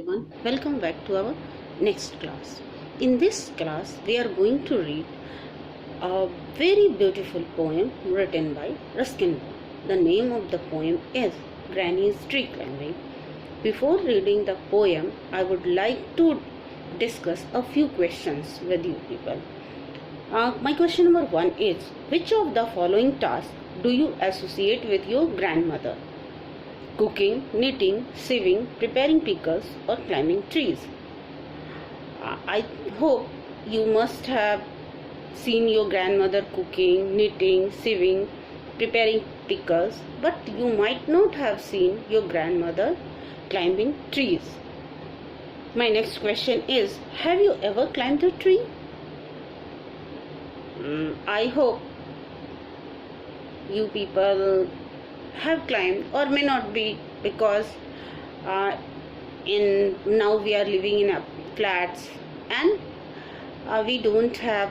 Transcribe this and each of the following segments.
everyone, welcome back to our next class. In this class we are going to read a very beautiful poem written by Ruskin Bond. The name of the poem is Granny's Tree Climbing. Before reading the poem, I would like to discuss a few questions with you people. My question number 1 is, which of the following tasks do you associate with your grandmother? Cooking, knitting, sewing, preparing pickles, or climbing trees. I hope you must have seen your grandmother cooking, knitting, sewing, preparing pickles, but you might not have seen your grandmother climbing trees. My next question is, have you ever climbed a tree? I hope you people have climbed, or may not be, because now we are living in flats and we don't have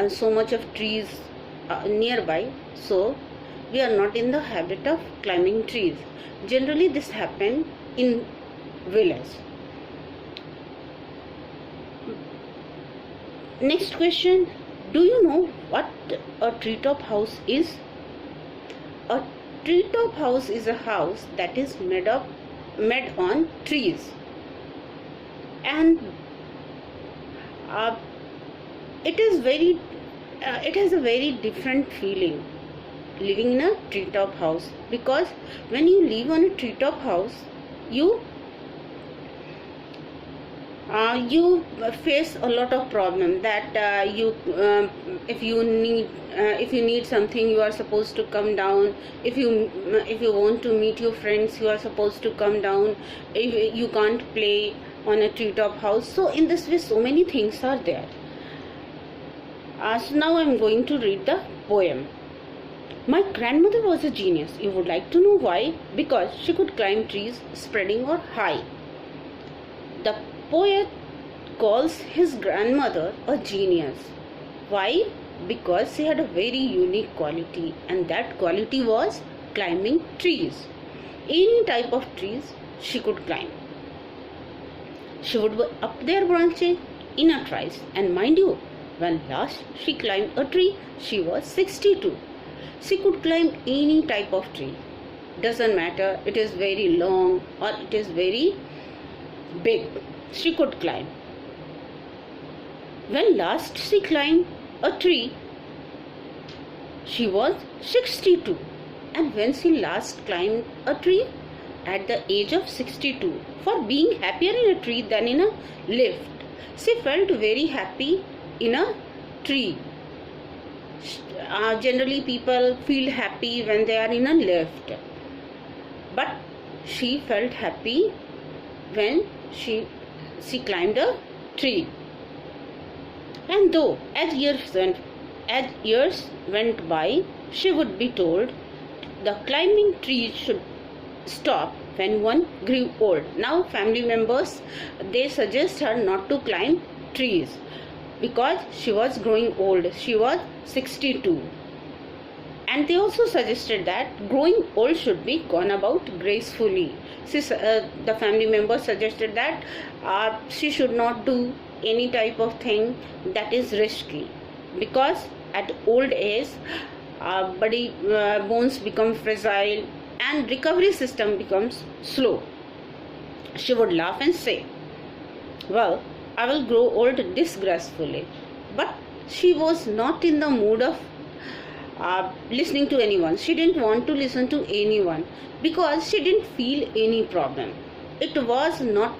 so much of trees nearby, so we are not in the habit of climbing trees. Generally this happens in village. Next question, do you know what a treetop house is? A treetop house is a house that is made on trees, and it has a very different feeling living in a treetop house, because when you live on a treetop house, you face a lot of problems that if you need something, you are supposed to come down. If you want to meet your friends, you are supposed to come down. If you can't play on a treetop house, so in this way so many things are there. So now I am going to read the poem. My grandmother was a genius. You would like to know why? Because she could climb trees spreading or high. The poet calls his grandmother a genius. Why? Because she had a very unique quality, and that quality was climbing trees. Any type of trees she could climb. She would be up their branches in a trice, and mind you, when last she climbed a tree, she was 62. She could climb any type of tree. Doesn't matter it is very long or it is very big. She could climb. When last she climbed a tree, she was 62. And when she last climbed a tree? At the age of 62. For being happier in a tree than in a lift. She felt very happy in a tree. Generally people feel happy when they are in a lift. But she felt happy when she climbed a tree. And though as years went by, she would be told the climbing trees should stop when one grew old. Now family members, they suggest her not to climb trees because she was growing old. She was 62. And they also suggested that growing old should be gone about gracefully. The family members suggested that she should not do any type of thing that is risky, because at old age body bones become fragile and recovery system becomes slow. She would laugh and say, well, I will grow old disgracefully. But she was not in the mood of listening to anyone. She didn't want to listen to anyone because she didn't feel any problem. It was not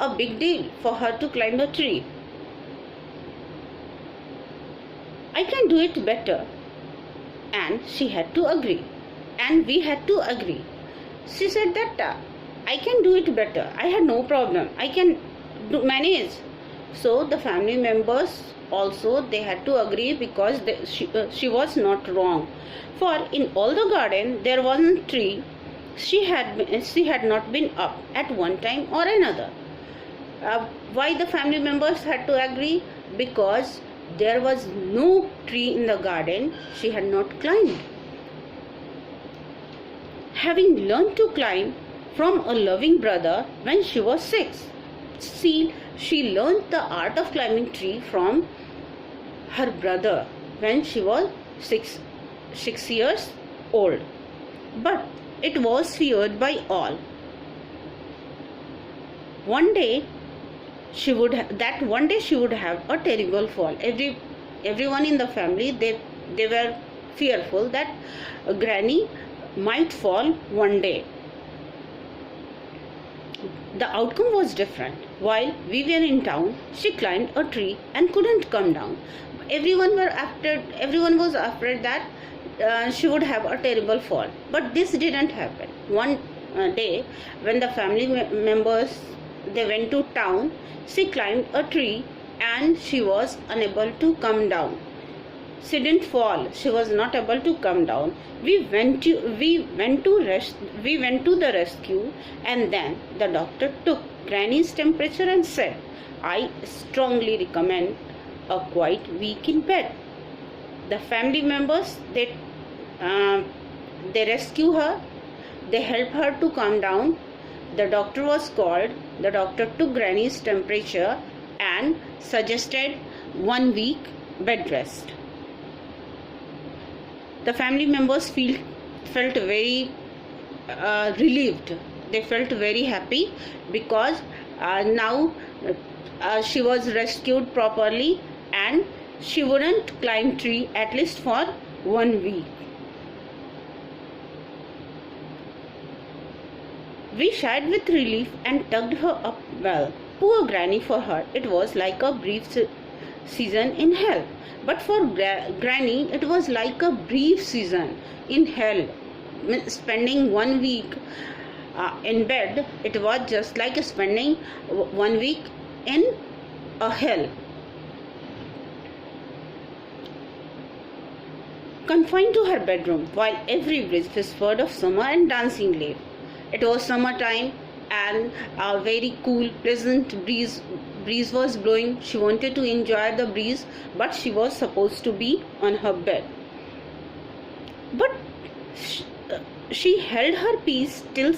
a big deal for her to climb a tree. I can do it better. And she had to agree. And we had to agree. She said that I can do it better. I had no problem. I can manage. So the family members also, they had to agree, because she was not wrong. For in all the garden there wasn't a tree she had not been up at one time or another. Why the family members had to agree? Because there was no tree in the garden she had not climbed. Having learned to climb from a loving brother when she was 6. She learned the art of climbing tree from her brother when she was 6 years old. But it was feared by all. One day she would have a terrible fall. Everyone in the family, they were fearful that Granny might fall one day. The outcome was different. While we were in town, she climbed a tree and couldn't come down. Everyone was afraid that she would have a terrible fall. But this didn't happen. One day, when the family members they went to town, she climbed a tree and she was unable to come down. She didn't fall. She was not able to come down. We went to the rescue, and then the doctor took Granny's temperature and said, "I strongly recommend a quiet week in bed." The family members they rescue her. They help her to calm down. The doctor was called. The doctor took Granny's temperature and suggested 1 week bed rest. The family members felt very relieved. They felt very happy because now she was rescued properly and she wouldn't climb tree at least for 1 week. We sighed with relief and tugged her up well. Poor Granny, for her it was like a brief season in hell. But for Granny, it was like a brief season in hell. Spending 1 week in bed, it was just like spending 1 week in a hell. Confined to her bedroom, while every breeze whispered of summer and dancing leaf. It was summertime and a very cool, pleasant breeze was blowing. She wanted to enjoy the breeze, but she was supposed to be on her bed. But she held her peace till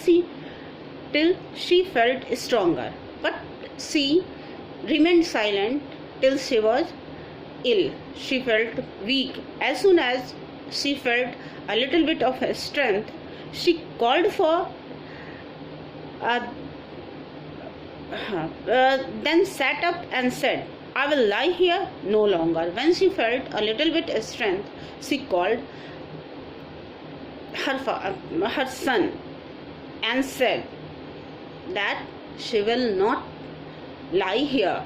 she felt stronger. But she remained silent till she was ill. She felt weak. As soon as she felt a little bit of strength, she called for then sat up and said, "I will lie here no longer." When she felt a little bit of strength, she called her son and said that she will not lie here,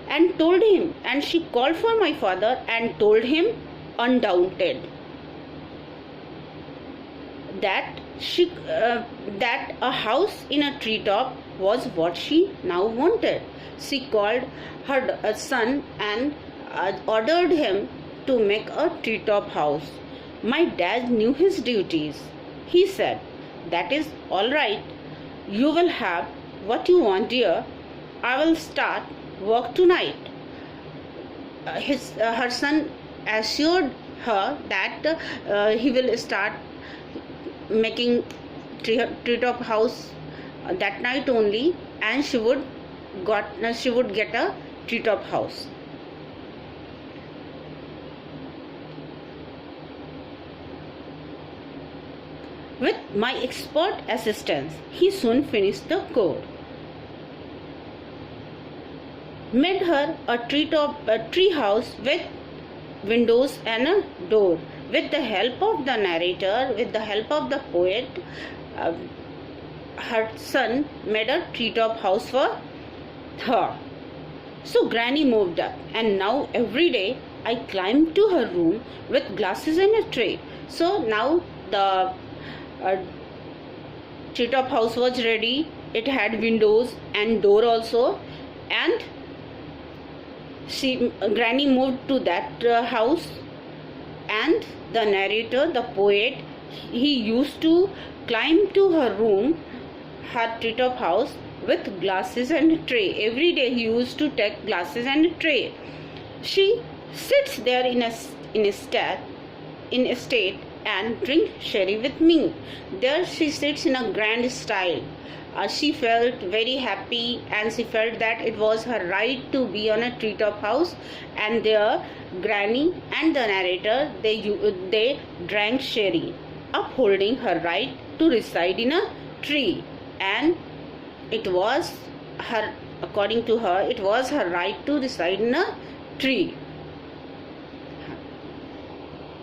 and she called for my father and told him undaunted that a house in a treetop was what she now wanted. She called her son and ordered him to make a treetop house. My dad knew his duties. He said, "That is all right. You will have what you want, dear. I will start work tonight." Her son assured her that he will start making treetop house that night only, and she would get a treetop house. With my expert assistance, he soon finished the code, made her a tree house with windows and a door. With the help of the narrator, with the help of the poet, her son made a treetop house for her. So Granny moved up, and now every day I climbed to her room with glasses and a tray. So now the treetop house was ready. It had windows and door also, and Granny moved to that house, and the narrator, the poet, he used to climb to her room, her treetop house, with glasses and a tray. Every day he used to take glasses and a tray. She sits there in a state and drink sherry with me. There she sits in a grand style. She felt very happy, and she felt that it was her right to be on a treetop house. And there, Granny and the narrator, they drank sherry, upholding her right to reside in a tree. And it was her, according to her, it was her right to reside in a tree.